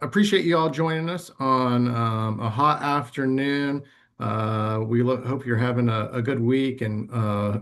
Appreciate you all joining us on a hot afternoon. Hope you're having a good week and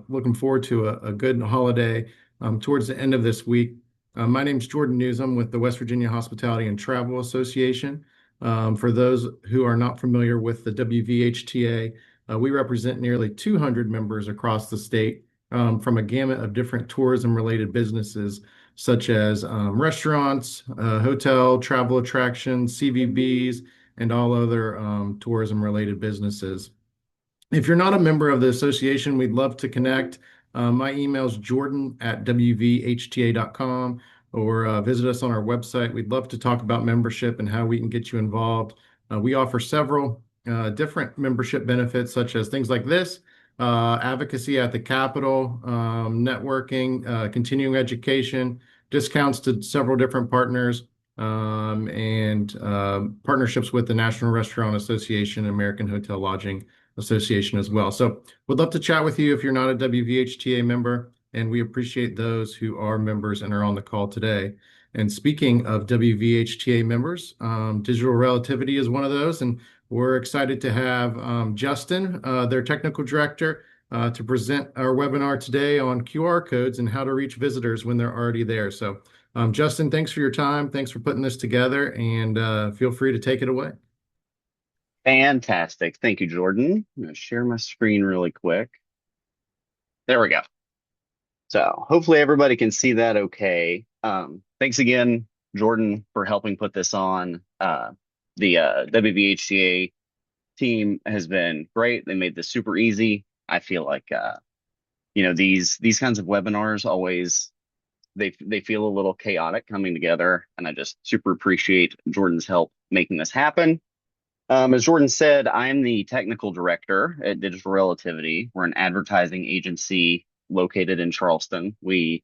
looking forward to a good holiday towards the end of this week. My name's Jordan Newsom with the West Virginia Hospitality and Travel Association. For those who are not familiar with the WVHTA, we represent nearly 200 members across the state from a gamut of different tourism-related businesses such as restaurants, hotel, travel attractions, CVBs, and all other tourism related businesses. If you're not a member of the association, we'd love to connect. My email is jordan@wvhta.com or visit us on our website. We'd love to talk about membership and how we can get you involved. We offer several different membership benefits, such as things like this. Advocacy at the Capitol, networking, continuing education, discounts to several different partners, and partnerships with the National Restaurant Association and American Hotel Lodging Association as well. So would love to chat with you if you're not a WVHTA member, and we appreciate those who are members and are on the call today. And speaking of WVHTA members, Digital Relativity is one of those, and we're excited to have Justin, their technical director, to present our webinar today on QR codes and how to reach visitors when they're already there. So, Justin, thanks for your time. Thanks for putting this together, and feel free to take it away. Fantastic. Thank you, Jordan. I'm going to share my screen really quick. There we go. So hopefully everybody can see that okay. Thanks again, Jordan, for helping put this on. The WVHTA team has been great. They made this super easy. I feel like these kinds of webinars always they feel a little chaotic coming together, and I just super appreciate Jordan's help making this happen. As Jordan said, I'm the technical director at Digital Relativity. We're an advertising agency located in Charleston. We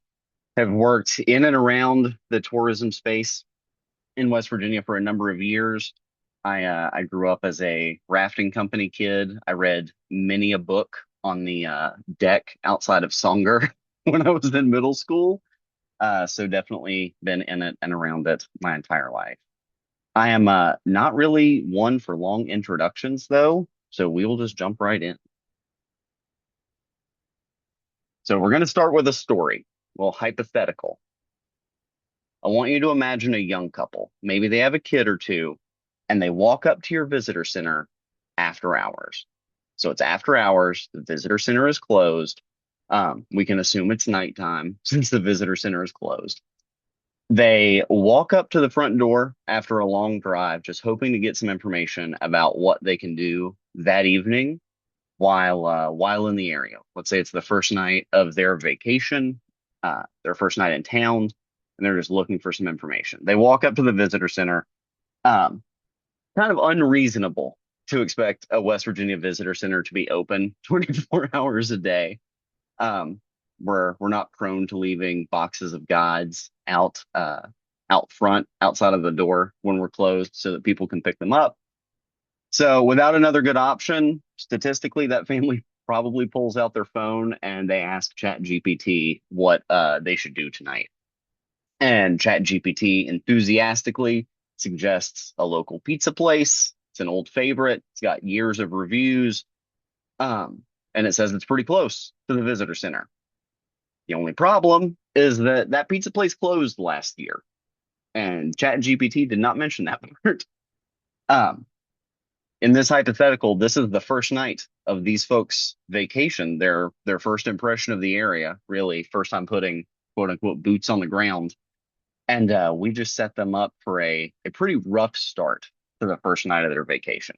have worked in and around the tourism space in West Virginia for a number of years. I grew up as a rafting company kid. I read many a book on the deck outside of Songer when I was in middle school. So definitely been in it and around it my entire life. I am not really one for long introductions, though, so we will just jump right in. So we're going to start with a story, well, hypothetical. I want you to imagine a young couple. Maybe they have a kid or two, and they walk up to your visitor center after hours. So it's after hours, the visitor center is closed. We can assume it's nighttime since the visitor center is closed. They walk up to the front door after a long drive, just hoping to get some information about what they can do that evening while in the area. Let's say it's the first night of their vacation, their first night in town, and they're just looking for some information. They walk up to the visitor center. Um, Kind of unreasonable to expect a West Virginia visitor center to be open 24 hours a day. Um, we're not prone to leaving boxes of guides out front outside of the door when we're closed so that people can pick them up. So without another good option, statistically, that family probably pulls out their phone and they ask ChatGPT what they should do tonight. And ChatGPT enthusiastically suggests a local pizza place. It's an old favorite. It's got years of reviews. And it says it's pretty close to the visitor center. The only problem is that that pizza place closed last year, and ChatGPT did not mention that part. Um, in this hypothetical, this is the first night of these folks' vacation, their first impression of the area, really first time putting quote unquote boots on the ground. And we just set them up for a pretty rough start to the first night of their vacation.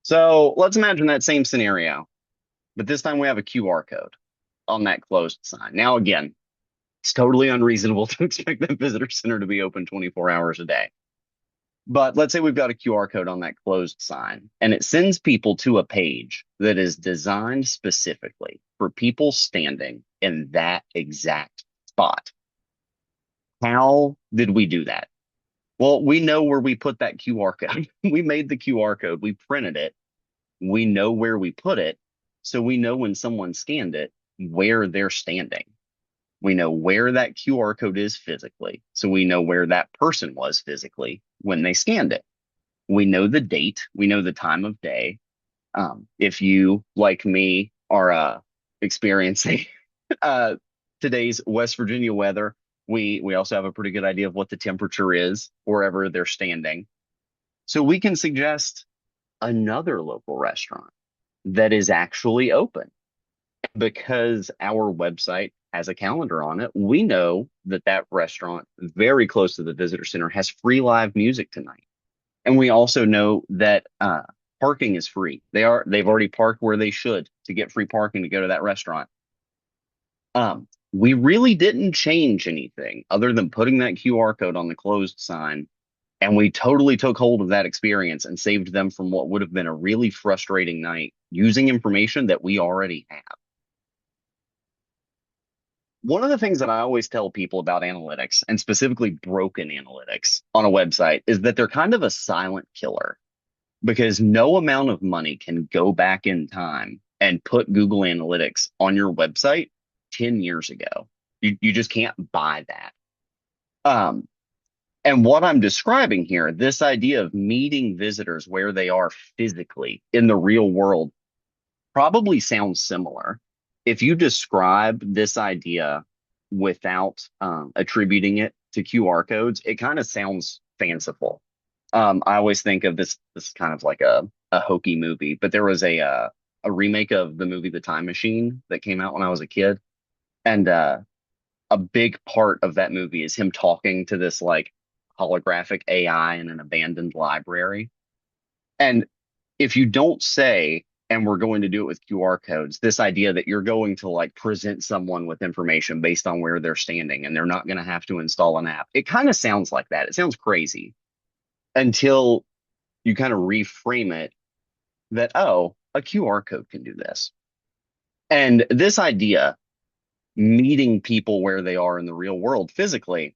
So let's imagine that same scenario, but this time we have a QR code on that closed sign. Now, again, it's totally unreasonable to expect that visitor center to be open 24 hours a day. But let's say we've got a QR code on that closed sign, and it sends people to a page that is designed specifically for people standing in that exact spot. How did we do that? Well, we know where we put that QR code. We made the QR code, we printed it, we know where we put it, so we know when someone scanned it where they're standing. We know where that QR code is physically. So we know where that person was physically when they scanned it. We know the date. We know the time of day. If you, like me, are experiencing uh, today's West Virginia weather, we also have a pretty good idea of what the temperature is wherever they're standing. So we can suggest another local restaurant that is actually open because our website has a calendar on it. We know that that restaurant very close to the visitor center has free live music tonight. And we also know that parking is free. They've already parked where they should to get free parking to go to that restaurant. We really didn't change anything other than putting that QR code on the closed sign. And we totally took hold of that experience and saved them from what would have been a really frustrating night using information that we already have. One of the things that I always tell people about analytics, and specifically broken analytics on a website, is that they're kind of a silent killer because no amount of money can go back in time and put Google Analytics on your website 10 years ago. You just can't buy that. Um, and what I'm describing here, this idea of meeting visitors where they are physically in the real world, probably sounds similar. If you describe this idea without attributing it to QR codes, it kind of sounds fanciful. I always think of this kind of like a hokey movie, but there was a remake of the movie The Time Machine that came out when I was a kid, and a big part of that movie is him talking to this like holographic AI in an abandoned library. And if you don't say, and we're going to do it with QR codes, this idea that you're going to like present someone with information based on where they're standing and they're not going to have to install an app, it kind of sounds like that. It sounds crazy until you kind of reframe it that, oh, a QR code can do this. And this idea, meeting people where they are in the real world physically,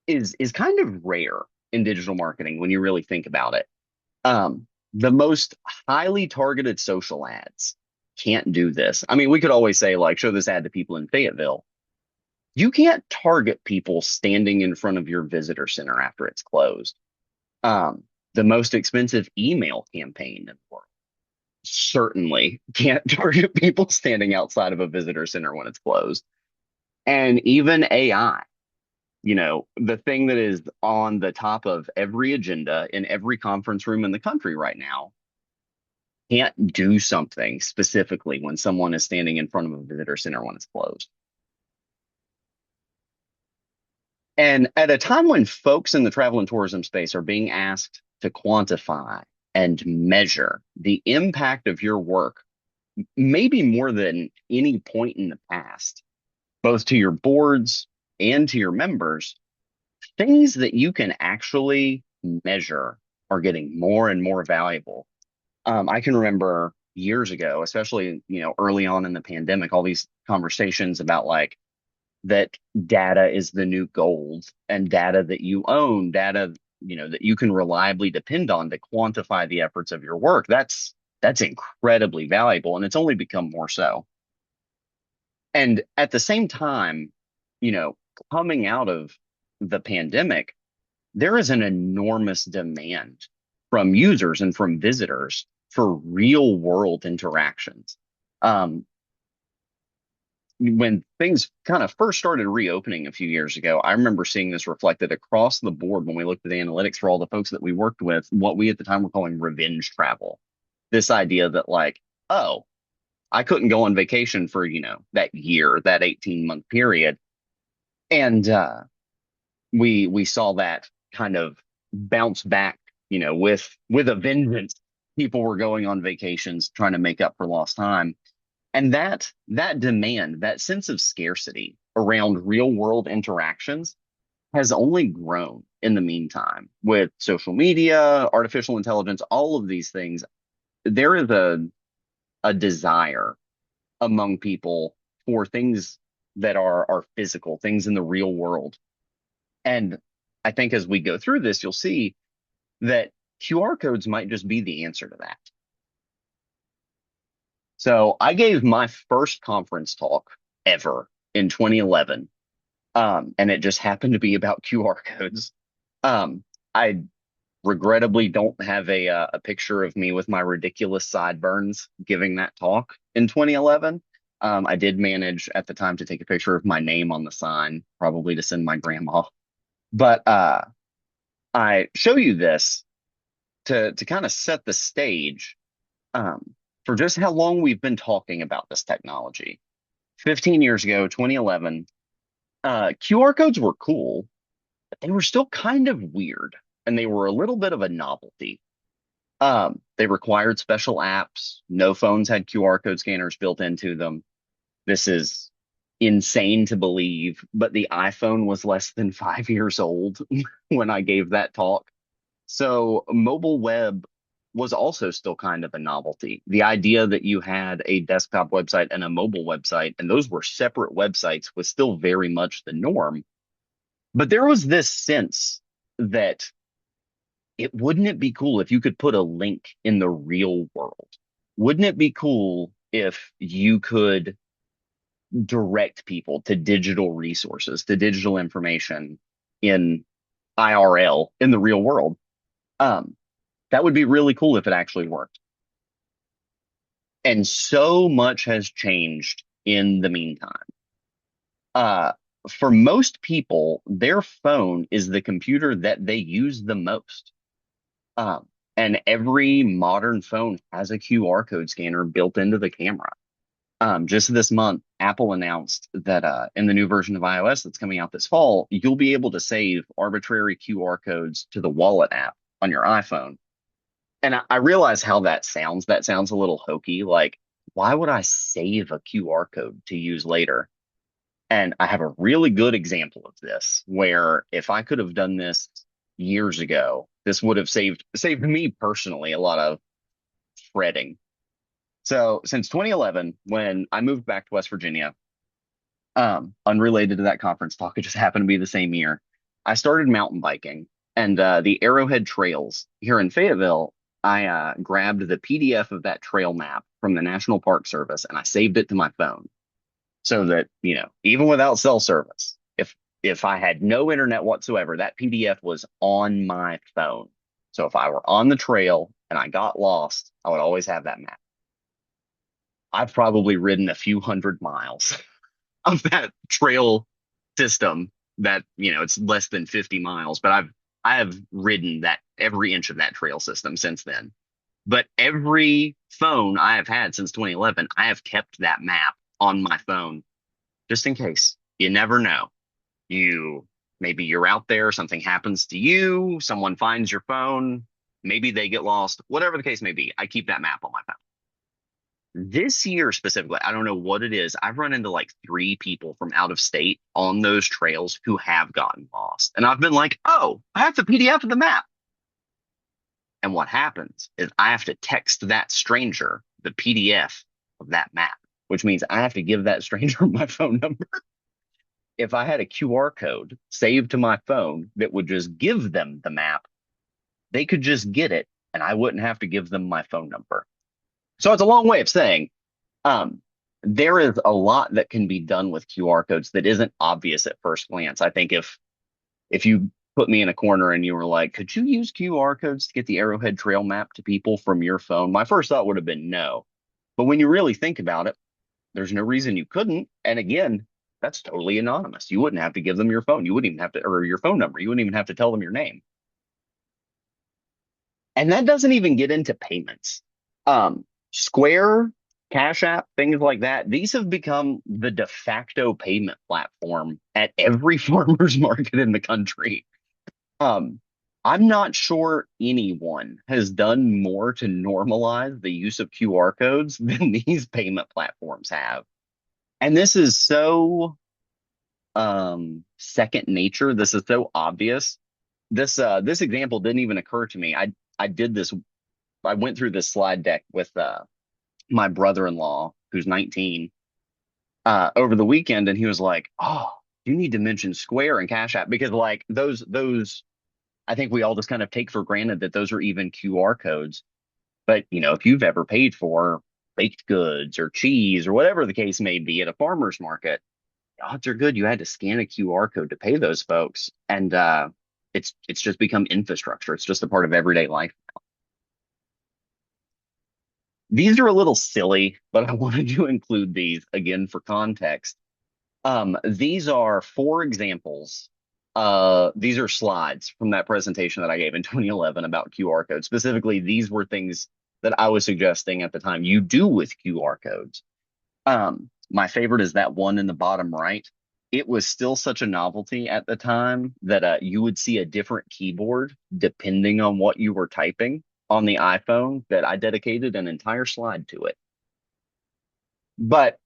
is kind of rare in digital marketing when you really think about it. The most highly targeted social ads can't do this. I mean, we could always say, like, show this ad to people in Fayetteville. You can't target people standing in front of your visitor center after it's closed. The most expensive email campaign in the world certainly can't target people standing outside of a visitor center when it's closed. And even AI, the thing that is on the top of every agenda in every conference room in the country right now, can't do something specifically when someone is standing in front of a visitor center when it's closed. And at a time when folks in the travel and tourism space are being asked to quantify and measure the impact of your work, maybe more than any point in the past, both to your boards and to your members, things that you can actually measure are getting more and more valuable. I can remember years ago, especially, early on in the pandemic, all these conversations about like that data is the new gold and data that you own, data, that you can reliably depend on to quantify the efforts of your work. That's incredibly valuable, and it's only become more so. And at the same time, you know, coming out of the pandemic, there is an enormous demand from users and from visitors for real world interactions. Um, when things kind of first started reopening a few years ago, I remember seeing this reflected across the board when we looked at the analytics for all the folks that we worked with, what we at the time were calling revenge travel. This idea that like, oh, I couldn't go on vacation for, that year, that 18-month period. And we saw that kind of bounce back, with a vengeance. People were going on vacations trying to make up for lost time. And that demand, that sense of scarcity around real world interactions has only grown in the meantime with social media, artificial intelligence, all of these things. There is a desire among people for things that are physical, things in the real world. And I think as we go through this, you'll see that QR codes might just be the answer to that. So I gave my first conference talk ever in 2011. And it just happened to be about QR codes. I regrettably don't have a picture of me with my ridiculous sideburns giving that talk in 2011. I did manage at the time to take a picture of my name on the sign, probably to send my grandma. But I show you this to kind of set the stage for just how long we've been talking about this technology. 15 years ago, 2011, QR codes were cool, but they were still kind of weird, and they were a little bit of a novelty. They required special apps. No phones had QR code scanners built into them. This is insane to believe, but the iPhone was less than 5 years old when I gave that talk. So mobile web was also still kind of a novelty. The idea that you had a desktop website and a mobile website, and those were separate websites, was still very much the norm. But there was this sense that wouldn't it be cool if you could put a link in the real world? Wouldn't it be cool if you could direct people to digital resources, to digital information in IRL, in the real world? Um, that would be really cool if it actually worked. And so much has changed in the meantime. Uh, for most people, their phone is the computer that they use the most. Um, and every modern phone has a QR code scanner built into the camera. Just this month, Apple announced that in the new version of iOS that's coming out this fall, you'll be able to save arbitrary QR codes to the Wallet app on your iPhone. And I realize how that sounds. That sounds a little hokey. Like, why would I save a QR code to use later? And I have a really good example of this where if I could have done this years ago, this would have saved me personally a lot of fretting. So since 2011, when I moved back to West Virginia, unrelated to that conference talk, it just happened to be the same year, I started mountain biking. And the Arrowhead Trails here in Fayetteville, I grabbed the PDF of that trail map from the National Park Service and I saved it to my phone so that, even without cell service, if I had no internet whatsoever, that PDF was on my phone. So if I were on the trail and I got lost, I would always have that map. I've probably ridden a few hundred miles of that trail system that, it's less than 50 miles, but I have ridden that every inch of that trail system since then. But every phone I have had since 2011, I have kept that map on my phone just in case. You never know. Maybe you're out there, something happens to you, someone finds your phone, maybe they get lost, whatever the case may be. I keep that map on my phone. This year specifically, I don't know what it is. I've run into like three people from out of state on those trails who have gotten lost. And I've been like, oh, I have the PDF of the map. And what happens is I have to text that stranger the PDF of that map, which means I have to give that stranger my phone number. If I had a QR code saved to my phone that would just give them the map, they could just get it and I wouldn't have to give them my phone number. So it's a long way of saying there is a lot that can be done with QR codes that isn't obvious at first glance. I think if you put me in a corner and you were like, could you use QR codes to get the Arrowhead Trail map to people from your phone? My first thought would have been no. But when you really think about it, there's no reason you couldn't. And again, that's totally anonymous. You wouldn't have to give them your phone. You wouldn't even have to, or your phone number. You wouldn't even have to tell them your name. And that doesn't even get into payments. Square, Cash App, things like that, these have become the de facto payment platform at every farmer's market in the country. Um, I'm not sure anyone has done more to normalize the use of QR codes than these payment platforms have. And this is so second nature. This is so obvious. This example didn't even occur to me. I did this. I went through this slide deck with my brother-in-law, who's 19, over the weekend, and he was like, "Oh, you need to mention Square and Cash App because like those, I think we all just kind of take for granted that those are even QR codes. But if you've ever paid for baked goods or cheese or whatever the case may be at a farmer's market, odds are good you had to scan a QR code to pay those folks. And it's just become infrastructure. It's just a part of everyday life. These are a little silly, but I wanted to include these again for context. These are four examples. These are slides from that presentation that I gave in 2011 about QR codes. Specifically, these were things that I was suggesting at the time you do with QR codes. My favorite is that one in the bottom right. It was still such a novelty at the time that you would see a different keyboard depending on what you were typing on the iPhone, that I dedicated an entire slide to it. But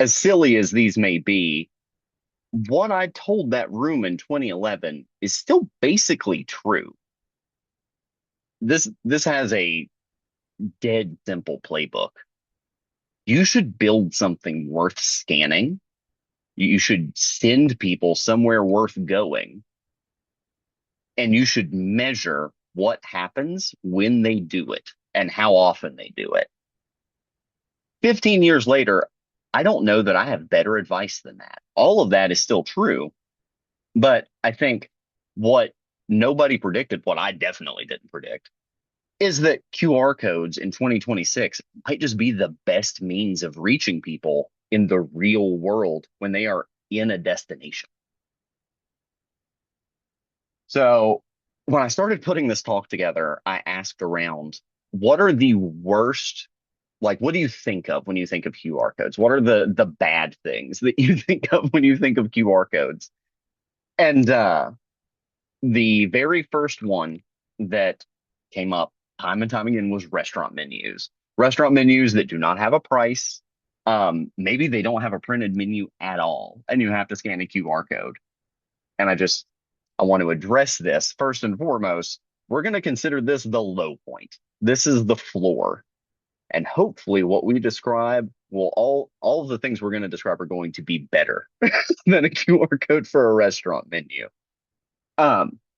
as silly as these may be, what I told that room in 2011 is still basically true. This has a dead simple playbook. You should build something worth scanning. You should send people somewhere worth going, and you should measure what happens when they do it and how often they do it. 15 years later, I don't know that I have better advice than that. All of that is still true, but I think what nobody predicted, what I definitely didn't predict, is that QR codes in 2026 might just be the best means of reaching people in the real world when they are in a destination. So when I started putting this talk together, I asked around, what are the worst, like, what do you think of when you think of QR codes? What are the bad things that you think of when you think of QR codes? And the very first one that came up time and time again was restaurant menus. Restaurant menus that do not have a price. Maybe they don't have a printed menu at all, and you have to scan a QR code. And I want to address this first and foremost. We're going to consider this the low point. This is the floor. And hopefully what we describe will all of the things we're going to describe are going to be better than a QR code for a restaurant menu.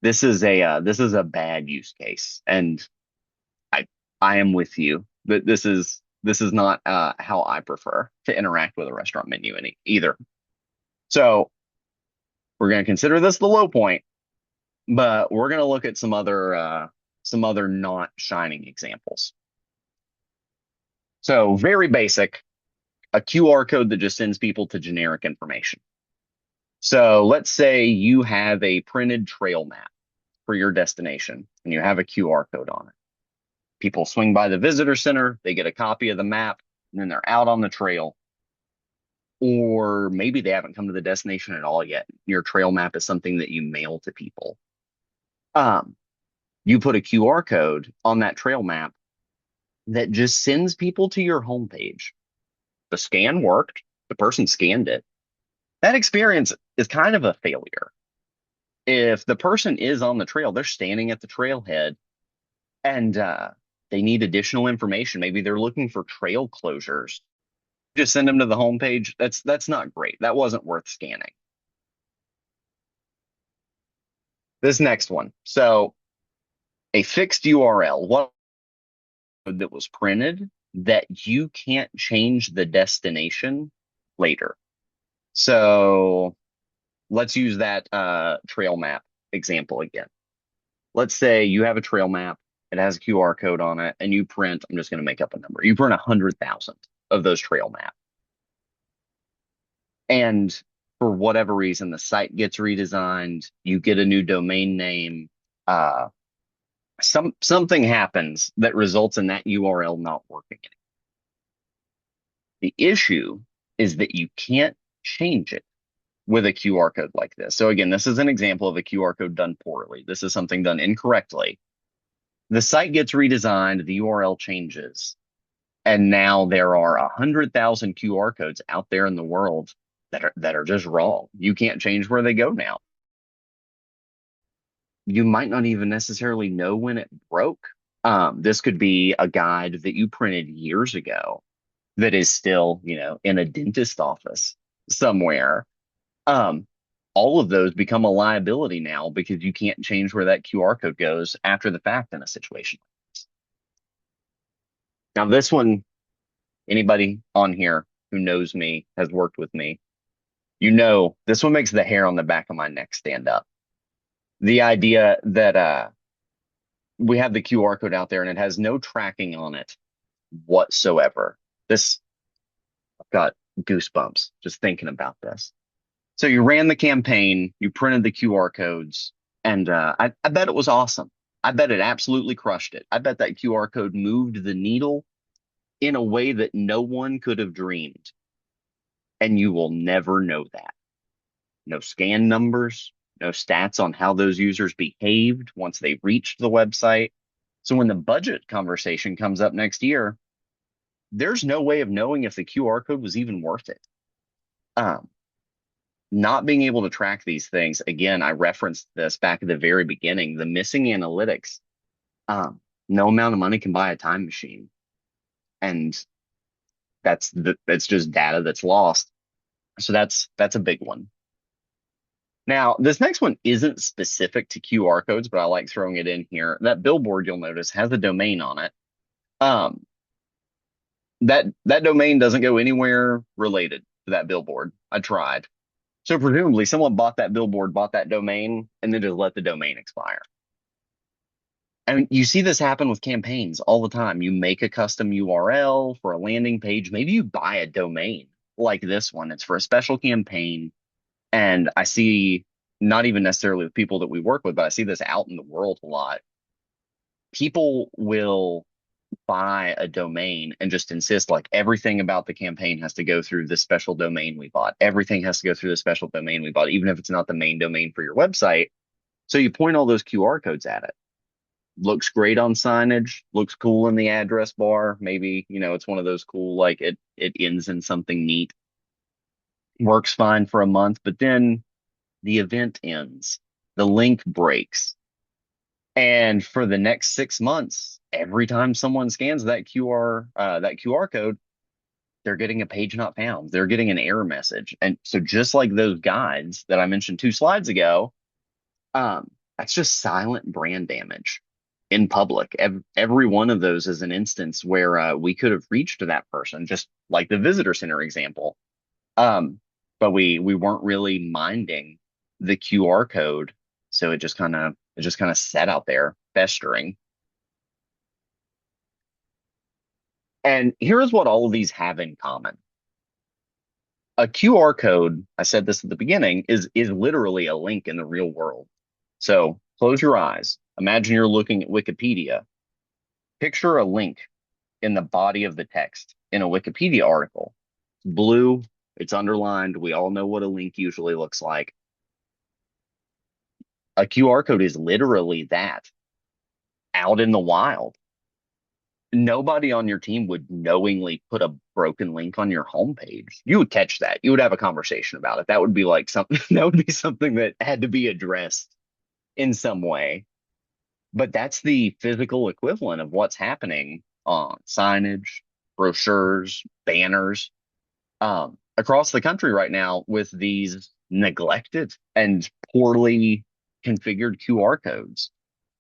This is a bad use case, and I I am with you. But this is not how I prefer to interact with a restaurant menu either. So we're going to consider this the low point, but we're going to look at some other not shining examples. So very basic, a QR code that just sends people to generic information. So let's say you have a printed trail map for your destination and you have a QR code on it. People swing by the visitor center, they get a copy of the map, and then they're out on the trail. Or maybe they haven't come to the destination at all yet. Your trail map is something that you mail to people. Um, you put a QR code on that trail map that just sends people to your homepage. The scan worked, the person scanned it. That experience is kind of a failure. If the person is on the trail, they're standing at the trailhead, and they need additional information. Maybe they're looking for trail closures. Just send them to the homepage. That's not great. That wasn't worth scanning. This next one. So a fixed URL, what that was printed that you can't change the destination later. So let's use that trail map example again. Let's say you have a trail map, it has a QR code on it, and you print, I'm just going to make up a number, you print 100,000 of those trail maps. And for whatever reason, the site gets redesigned, you get a new domain name, something happens that results in that URL not working anymore. The issue is that you can't change it with a QR code like this. So again, this is an example of a QR code done poorly. This is something done incorrectly. The site gets redesigned, the URL changes, and now there are 100,000 QR codes out there in the world that are just wrong. You can't change where they go now. You might not even necessarily know when it broke. This could be a guide that you printed years ago that is still, in a dentist office somewhere. All of those become a liability now because you can't change where that QR code goes after the fact in a situation like this. Now, this one, anybody on here who knows me, has worked with me, This one makes the hair on the back of my neck stand up. The idea that we have the QR code out there and it has no tracking on it whatsoever. This I've got goosebumps just thinking about this. So you ran the campaign, you printed the QR codes, and I bet it was awesome. I bet it absolutely crushed it. I bet that QR code moved the needle in a way that no one could have dreamed. And you will never know that. No scan numbers, no stats on how those users behaved once they reached the website. So when the budget conversation comes up next year, there's no way of knowing if the QR code was even worth it. Um, Not being able to track these things, again, I referenced this back at the very beginning, the missing analytics. Um, no amount of money can buy a time machine. And that's just data that's lost. So that's a big one. Now, this next one isn't specific to QR codes, but I like throwing it in here. That billboard you'll notice has a domain on it. Um, that domain doesn't go anywhere related to that billboard. I tried. So presumably someone bought that billboard, bought that domain, and then just let the domain expire. And you see this happen with campaigns all the time. You make a custom URL for a landing page. Maybe you buy a domain like this one. It's for a special campaign. And I see, not even necessarily with people that we work with, but I see this out in the world a lot. People will buy a domain and just insist like everything about the campaign has to go through this special domain we bought. Everything has to go through the special domain we bought, even if it's not the main domain for your website. So you point all those QR codes at it. Looks great on signage, looks cool in the address bar. Maybe, it's one of those cool, like it ends in something neat. Works fine for a month, but then the event ends. The link breaks. And for the next 6 months, every time someone scans that QR code, they're getting a page not found. They're getting an error message. And so just like those guides that I mentioned 2 slides ago, that's just silent brand damage in public. Every one of those is an instance where we could have reached to that person, just like the visitor center example. But we weren't really minding the QR code, so it just kind of sat out there festering. And here's what all of these have in common. A QR code, I said this at the beginning, is literally a link in the real world. So close your eyes. Imagine you're looking at Wikipedia. Picture a link in the body of the text in a Wikipedia article. It's blue, it's underlined. We all know what a link usually looks like. A QR code is literally that out in the wild. Nobody on your team would knowingly put a broken link on your homepage. You would catch that. You would have a conversation about it. That would be like something that would be something that had to be addressed in some way. But that's the physical equivalent of what's happening on signage, brochures, banners, across the country right now with these neglected and poorly configured QR codes.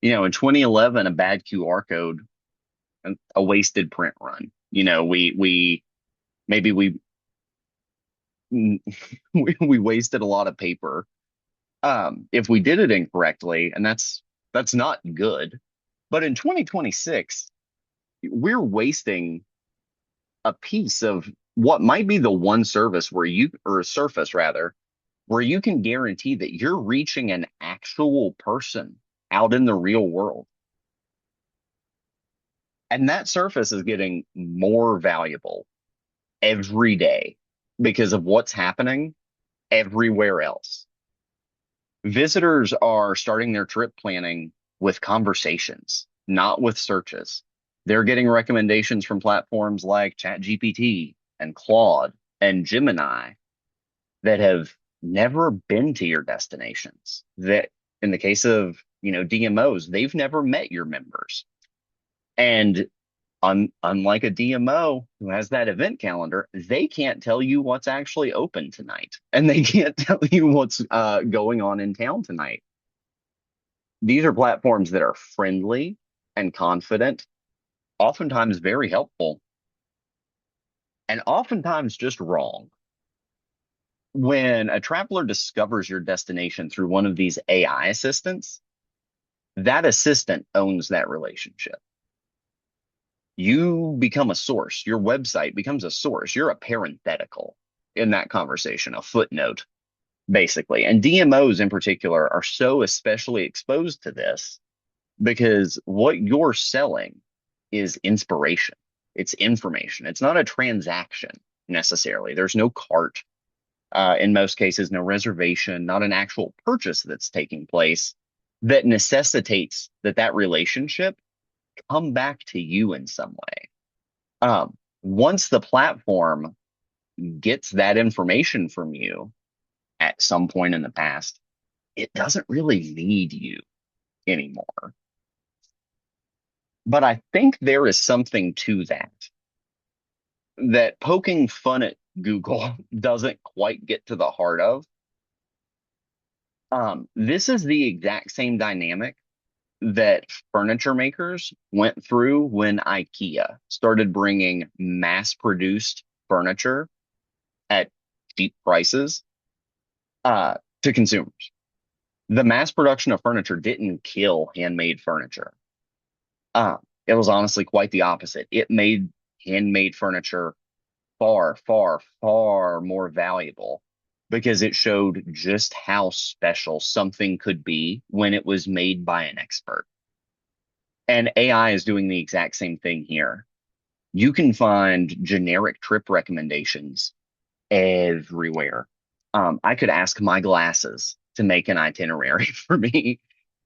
In 2011, a bad QR code, a wasted print run. We maybe we we wasted a lot of paper if we did it incorrectly, and that's not good. But in 2026, we're wasting a piece of what might be the one service or a surface rather, where you can guarantee that you're reaching an actual person out in the real world. And that surface is getting more valuable every day because of what's happening everywhere else. Visitors are starting their trip planning with conversations, not with searches. They're getting recommendations from platforms like ChatGPT and Claude and Gemini that have never been to your destinations. That in the case of, DMOs, they've never met your members. And unlike a DMO who has that event calendar, they can't tell you what's actually open tonight, and they can't tell you what's going on in town tonight. These are platforms that are friendly and confident, oftentimes very helpful, and oftentimes just wrong. When a traveler discovers your destination through one of these AI assistants, that assistant owns that relationship. You become a source. Your website becomes a source. You're a parenthetical in that conversation, a footnote, basically. And DMOs in particular are so especially exposed to this because what you're selling is inspiration. It's information. It's not a transaction necessarily. There's no cart. In most cases, no reservation, not an actual purchase that's taking place that necessitates that relationship come back to you in some way. Once the platform gets that information from you at some point in the past, it doesn't really need you anymore. But I think there is something to that poking fun at Google doesn't quite get to the heart of. This is the exact same dynamic that furniture makers went through when IKEA started bringing mass-produced furniture at cheap prices to consumers. The mass production of furniture didn't kill handmade furniture. It was honestly quite the opposite. It made handmade furniture far, far, far more valuable because it showed just how special something could be when it was made by an expert. And AI is doing the exact same thing here. You can find generic trip recommendations everywhere. I could ask my glasses to make an itinerary for me.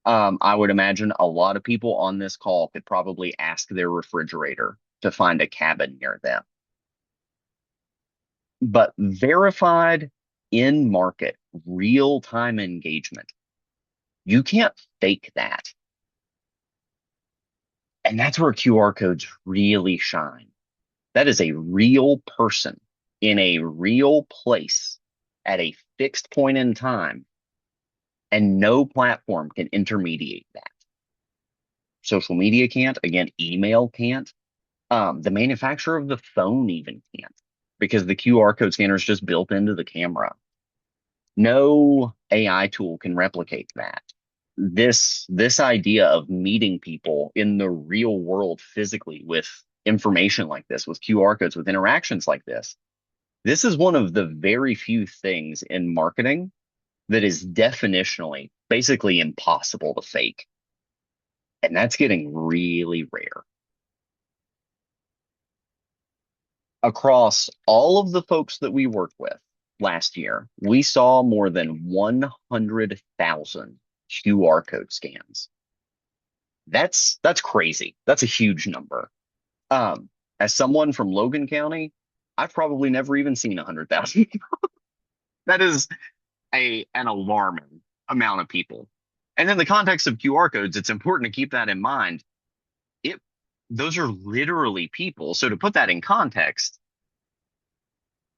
I would imagine a lot of people on this call could probably ask their refrigerator to find a cabin near them. But verified in market, real time engagement, you can't fake that. And that's where QR codes really shine. That is a real person in a real place at a fixed point in time, and no platform can intermediate that. Social media can't, again, email can't. The manufacturer of the phone even can't because the QR code scanner is just built into the camera. No AI tool can replicate that. This idea of meeting people in the real world physically with information like this, with QR codes, with interactions like this is one of the very few things in marketing that is definitionally basically impossible to fake. And that's getting really rare. Across all of the folks that we worked with last year, we saw more than 100,000 QR code scans. That's crazy. That's a huge number. As someone from Logan County, I've probably never even seen 100,000. That is an alarming amount of people. And in the context of QR codes, it's important to keep that in mind. Those are literally people. So to put that in context,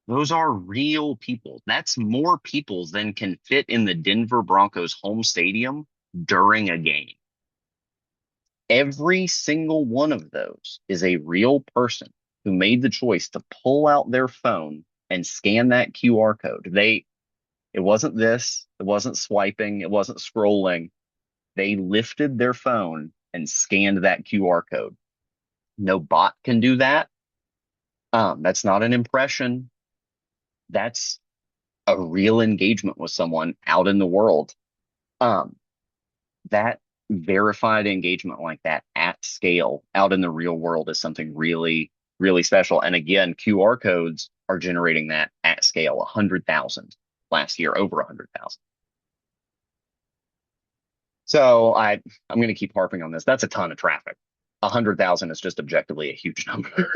those are real people. That's more people than can fit in the Denver Broncos home stadium during a game. Every single one of those is a real person who made the choice to pull out their phone and scan that QR code. It wasn't this, it wasn't swiping, it wasn't scrolling. They lifted their phone and scanned that QR code. No bot can do that. That's not an impression. That's a real engagement with someone out in the world. That verified engagement like that at scale out in the real world is something really, really special. And again, QR codes are generating that at scale, 100,000 last year, over 100,000. So I'm going to keep harping on this. That's a ton of traffic. 100,000 is just objectively a huge number.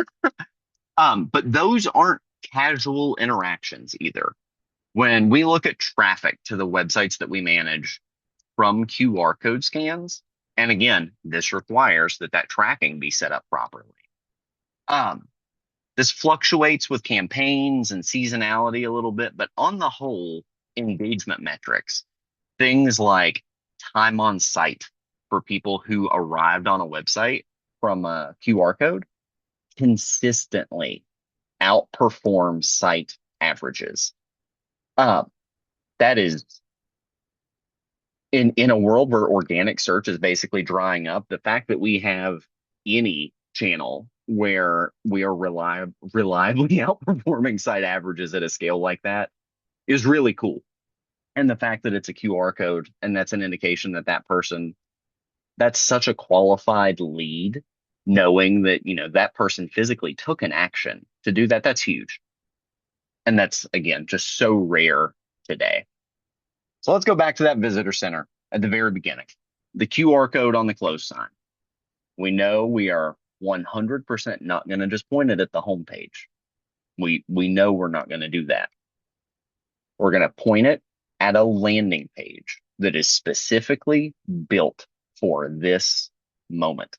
But those aren't casual interactions either. When we look at traffic to the websites that we manage from QR code scans, and again, this requires that tracking be set up properly. This fluctuates with campaigns and seasonality a little bit, but on the whole, engagement metrics, things like time on site for people who arrived on a website from a QR code consistently outperform site averages. Uh, that is in a world where organic search is basically drying up, the fact that we have any channel where we are reliably outperforming site averages at a scale like that is really cool. And the fact that it's a QR code and that's an indication that that person, that's such a qualified lead, knowing that, that person physically took an action to do that, that's huge. And that's, again, just so rare today. So let's go back to that visitor center at the very beginning. The QR code on the close sign. We know we are 100% not going to just point it at the homepage. We know we're not going to do that. We're going to point it at a landing page that is specifically built for this moment.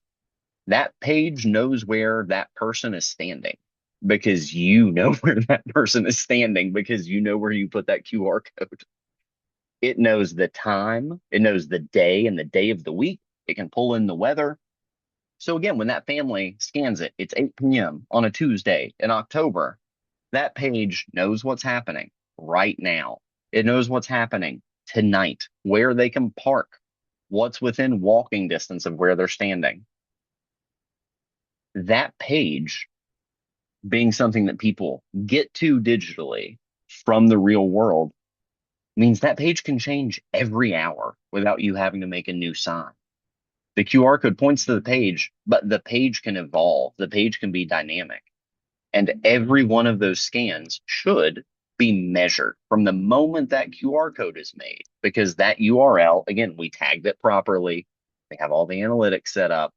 That page knows where that person is standing because you know where that person is standing because you know where you put that QR code. It knows the time, it knows the day and the day of the week. It can pull in the weather. So again, when that family scans it, it's 8 p.m. on a Tuesday in October. That page knows what's happening right now. It knows what's happening tonight, where they can park, what's within walking distance of where they're standing. That page being something that people get to digitally from the real world means that page can change every hour without you having to make a new sign. The QR code points to the page, but the page can evolve. The page can be dynamic. And every one of those scans should be measured from the moment that QR code is made, because that URL, again, we tagged it properly. We have all the analytics set up.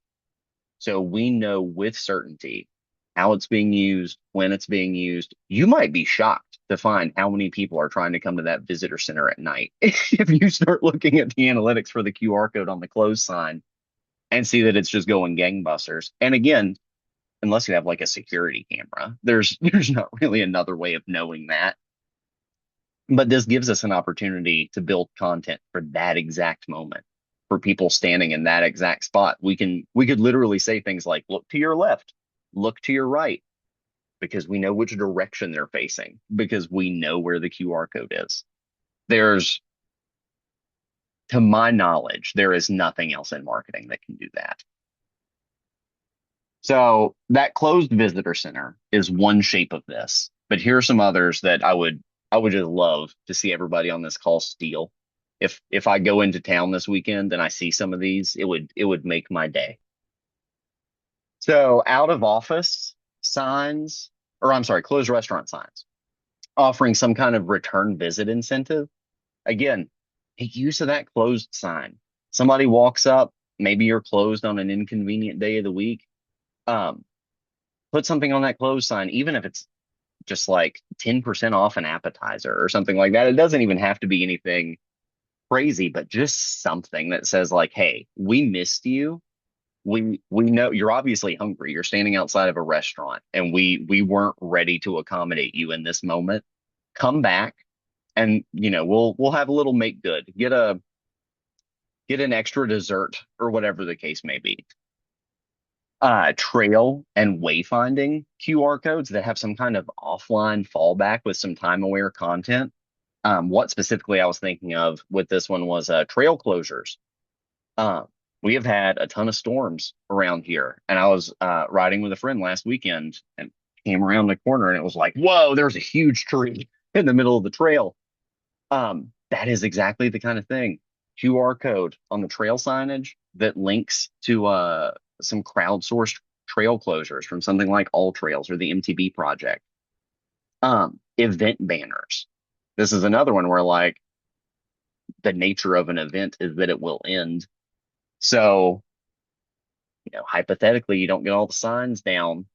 So we know with certainty how it's being used, when it's being used. You might be shocked to find how many people are trying to come to that visitor center at night. If you start looking at the analytics for the QR code on the close sign and see that it's just going gangbusters. And again, unless you have like a security camera, there's not really another way of knowing that. But this gives us an opportunity to build content for that exact moment, for people standing in that exact spot. We could literally say things like, look to your left, look to your right, because we know which direction they're facing, because we know where the QR code is. There's, to my knowledge, there is nothing else in marketing that can do that. So that closed visitor center is one shape of this, but here are some others that I would just love to see everybody on this call steal. If I go into town this weekend and I see some of these, it would make my day. So out of office signs, or I'm sorry, closed restaurant signs, offering some kind of return visit incentive. Again, make use of that closed sign. Somebody walks up, maybe you're closed on an inconvenient day of the week. Um, put something on that closed sign, even if it's just like 10% off an appetizer or something like that. It doesn't even have to be anything crazy, but just something that says like, hey, we missed you. We know you're obviously hungry. You're standing outside of a restaurant and we weren't ready to accommodate you in this moment. Come back and we'll have a little make good. Get an extra dessert or whatever the case may be. Trail and wayfinding QR codes that have some kind of offline fallback with some time aware content. What specifically I was thinking of with this one was trail closures. Uh, we have had a ton of storms around here, and I was riding with a friend last weekend and came around the corner and it was like, whoa, there's a huge tree in the middle of the trail. That is exactly the kind of thing. QR code on the trail signage that links to some crowdsourced trail closures from something like All Trails or the MTB project. Event banners. This is another one where like the nature of an event is that it will end. So, hypothetically, you don't get all the signs down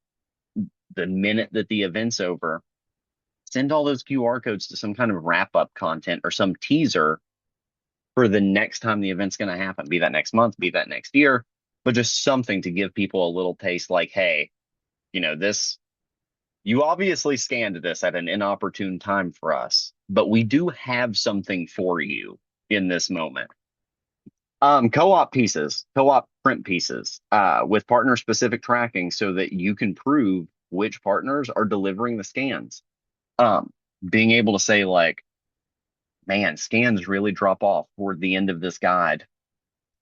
the minute that the event's over. Send all those QR codes to some kind of wrap up content or some teaser for the next time the event's going to happen, be that next month, be that next year, but just something to give people a little taste like, hey, this, you obviously scanned this at an inopportune time for us, but we do have something for you in this moment. Co-op print pieces, with partner specific tracking so that you can prove which partners are delivering the scans. Being able to say like, man, scans really drop off toward the end of this guide.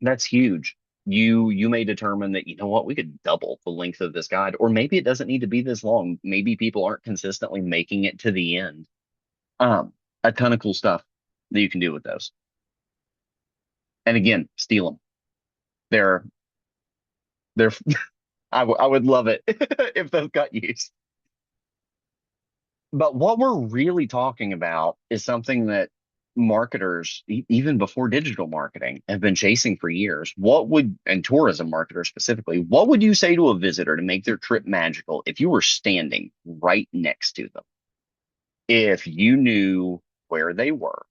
That's huge. You may determine that, you know what, we could double the length of this guide, or maybe it doesn't need to be this long. Maybe people aren't consistently making it to the end. Um, a ton of cool stuff that you can do with those. And again, steal them. They're they're I would love it if those got used. But what we're really talking about is something that marketers, even before digital marketing, have been chasing for years. And tourism marketers specifically, what would you say to a visitor to make their trip magical if you were standing right next to them? If you knew where they were,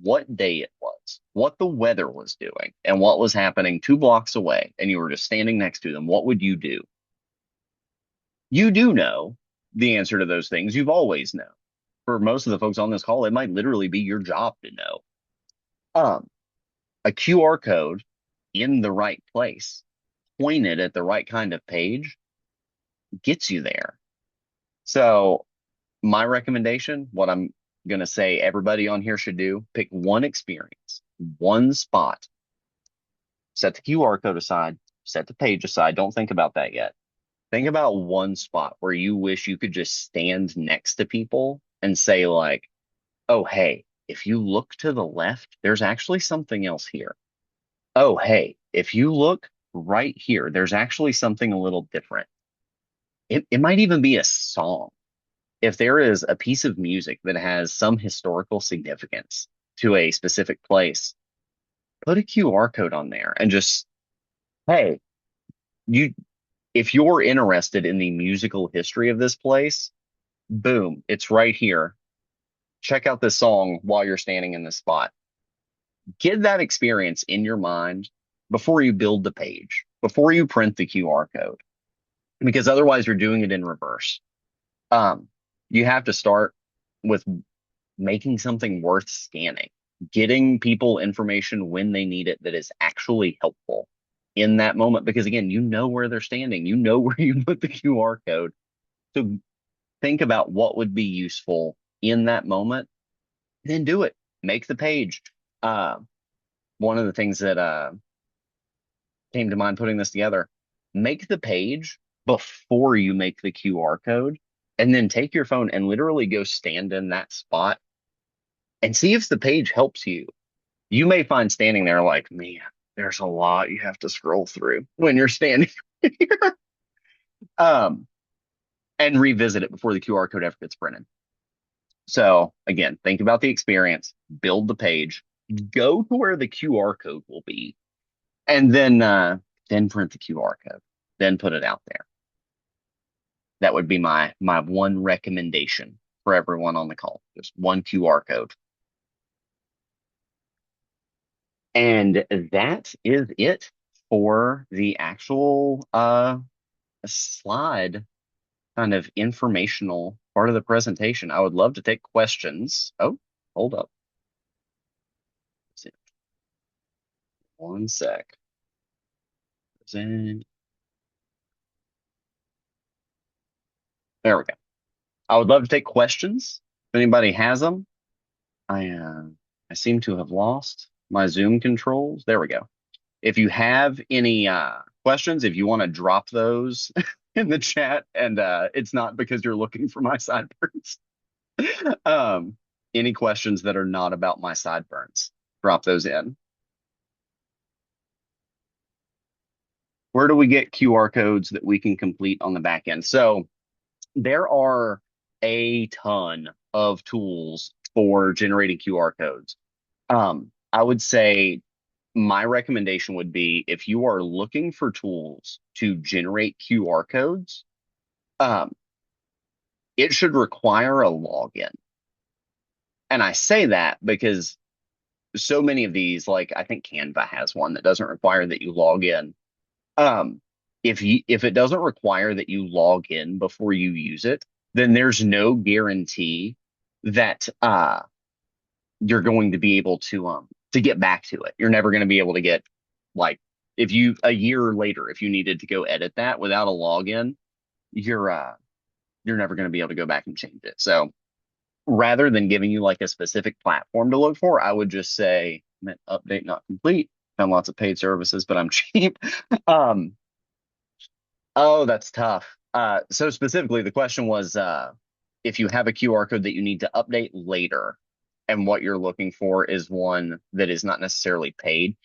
what day it was, what the weather was doing, and what was happening 2 blocks away, and you were just standing next to them, what would you do? You do know the answer to those things. You've always known. For most of the folks on this call, it might literally be your job to know. Um, a QR code in the right place, pointed at the right kind of page, gets you there. So my recommendation, what I'm going to say everybody on here should do, pick one experience, one spot, set the QR code aside, set the page aside. Don't think about that yet. Think about one spot where you wish you could just stand next to people and say, like, oh, hey, if you look to the left, there's actually something else here. Oh, hey, if you look right here, there's actually something a little different. It might even be a song. If there is a piece of music that has some historical significance to a specific place, put a QR code on there and just, hey, you, if you're interested in the musical history of this place, boom, it's right here. Check out this song while you're standing in this spot. Get that experience in your mind before you build the page, before you print the QR code, because otherwise you're doing it in reverse. Um, you have to start with making something worth scanning, getting people information when they need it that is actually helpful in that moment. Because again, you know where they're standing, you know where you put the QR code. So think about what would be useful in that moment, then do it. Make the page. Uh, One of the things that came to mind putting this together, make the page before you make the QR code, and then take your phone and literally go stand in that spot and see if the page helps you. You may find standing there like, man, there's a lot you have to scroll through when you're standing here. Um, and revisit it before the QR code ever gets printed. So again, think about the experience, build the page, go to where the QR code will be, and then print the QR code, then put it out there. That would be my one recommendation for everyone on the call. Just one QR code. And that is it for the actual slide kind of informational part of the presentation. I would love to take questions. Oh, hold up. One sec. There we go. I would love to take questions. If anybody has them, I seem to have lost my Zoom controls. There we go. If you have any questions, if you want to drop those in the chat, and it's not because you're looking for my sideburns. um, any questions that are not about my sideburns, drop those in. Where do we get QR codes that we can complete on the back end? So there are a ton of tools for generating QR codes. I would say my recommendation would be, if you are looking for tools to generate QR codes, um, it should require a login. And I say that because so many of these, like I think Canva has one that doesn't require that you log in. Um, if it doesn't require that you log in before you use it, then there's no guarantee that you're going to be able to get back to it. You're never going to be able to get, like, if you a year later, if you needed to go edit that without a login, you're never going to be able to go back and change it. So rather than giving you like a specific platform to look for, I would just say update not complete. Found lots of paid services, but I'm cheap. Um, oh, that's tough. So specifically, the question was if you have a QR code that you need to update later, and what you're looking for is one that is not necessarily paid.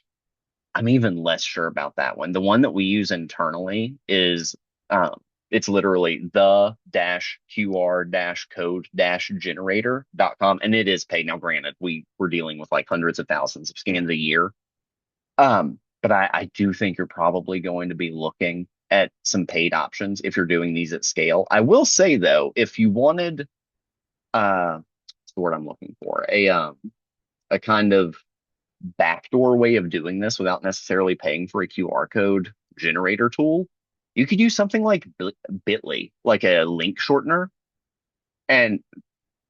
I'm even less sure about that one. The one that we use internally is it's literally the dash QR dash code dash generator.com, and it is paid. Now, granted, we're dealing with like hundreds of thousands of scans a year. But I do think you're probably going to be looking at some paid options if you're doing these at scale. I will say though, if you wanted what's the word I'm looking for? A kind of backdoor way of doing this without necessarily paying for a QR code generator tool, you could use something like Bitly, like a link shortener. And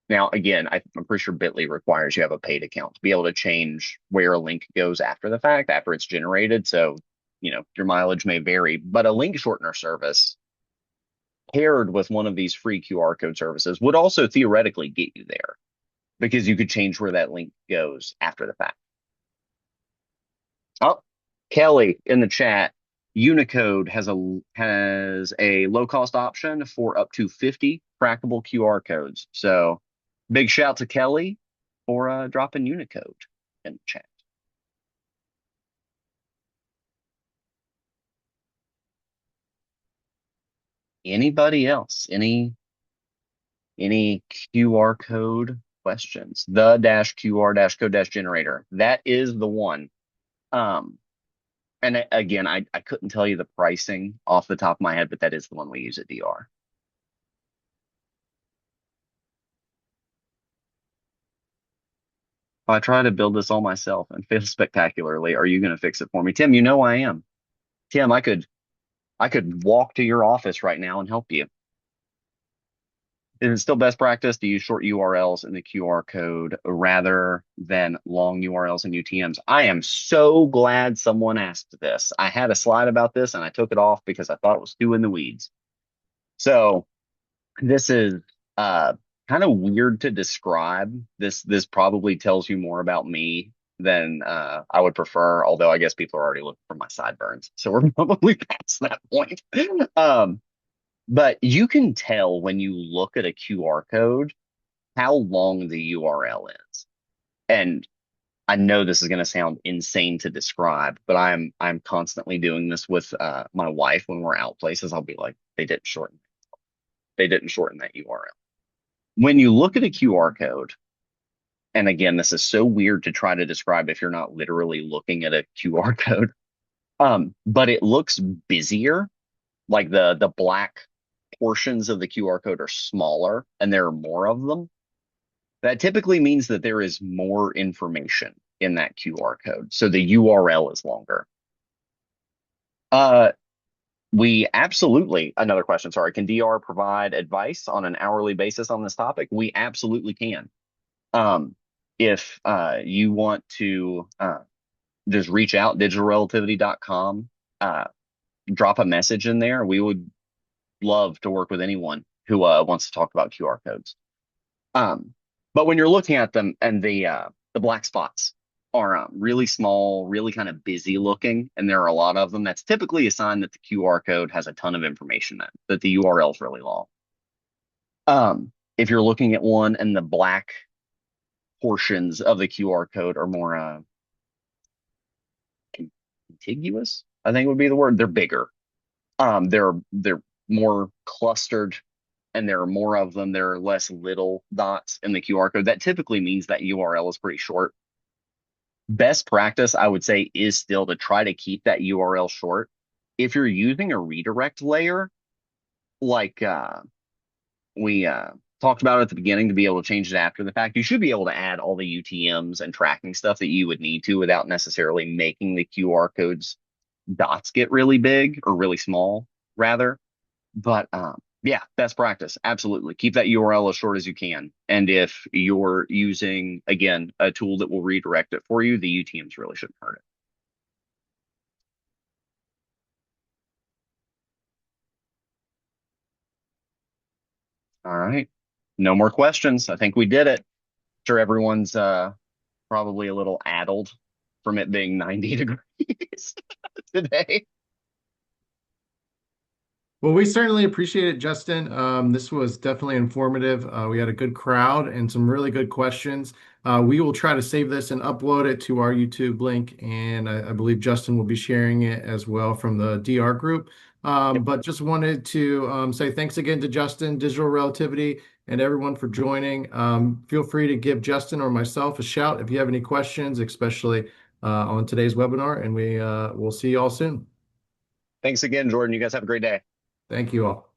now, again, I'm pretty sure Bitly requires you have a paid account to be able to change where a link goes after the fact, after it's generated. So, your mileage may vary, but a link shortener service paired with one of these free QR code services would also theoretically get you there because you could change where that link goes after the fact. Oh, Kelly in the chat. Unicode has a low cost option for up to 50 trackable QR codes. So big shout to Kelly for dropping Unicode in the chat. Anybody else? Any QR code questions? The dash QR dash code dash generator. That is the one. Um, and again, I couldn't tell you the pricing off the top of my head, but that is the one we use at DR. If I try to build this all myself and fail spectacularly, are you going to fix it for me? Tim, you know I am. Tim, I could walk to your office right now and help you. Is it still best practice to use short URLs in the QR code rather than long URLs and UTMs? I am so glad someone asked this. I had a slide about this and I took it off because I thought it was too in the weeds. So this is uh kind of weird to describe. This probably tells you more about me than I would prefer, although I guess people are already looking for my sideburns. So we're probably past that point. Um, but you can tell when you look at a QR code how long the URL is. And I know this is going to sound insane to describe, but I'm constantly doing this with my wife when we're out places. I'll be like, they didn't shorten that URL. When you look at a QR code, and again, this is so weird to try to describe if you're not literally looking at a QR code, but it looks busier, like the black portions of the QR code are smaller and there are more of them. That typically means that there is more information in that QR code. So the URL is longer. Uh, we absolutely, another question, sorry, can DR provide advice on an hourly basis on this topic? We absolutely can. Um, if you want to just reach out, digitalrelativity.com, drop a message in there. We would love to work with anyone who wants to talk about QR codes. Um, but when you're looking at them and the black spots are really small, really kind of busy looking, and there are a lot of them, that's typically a sign that the QR code has a ton of information in it, that the URL is really long. If you're looking at one and the black portions of the QR code are more contiguous, I think would be the word. They're bigger. They're more clustered and there are more of them. There are less little dots in the QR code. That typically means that URL is pretty short. Best practice, I would say, is still to try to keep that URL short. If you're using a redirect layer, like we talked about at the beginning, to be able to change it after the fact, you should be able to add all the UTMs and tracking stuff that you would need to without necessarily making the QR codes dots get really big or really small, rather. But yeah, best practice. Absolutely. Keep that URL as short as you can. And if you're using, again, a tool that will redirect it for you, the UTMs really shouldn't hurt it. All right. No more questions. I think we did it. Sure, everyone's probably a little addled from it being 90 degrees today. Well, we certainly appreciate it, Justin. This was definitely informative. We had a good crowd and some really good questions. We will try to save this and upload it to our YouTube link, and I believe Justin will be sharing it as well from the DR group. Yep. But just wanted to say thanks again to Justin, Digital Relativity, and everyone for joining. Feel free to give Justin or myself a shout if you have any questions, especially on today's webinar, and we will see you all soon. Thanks again, Jordan. You guys have a great day. Thank you all.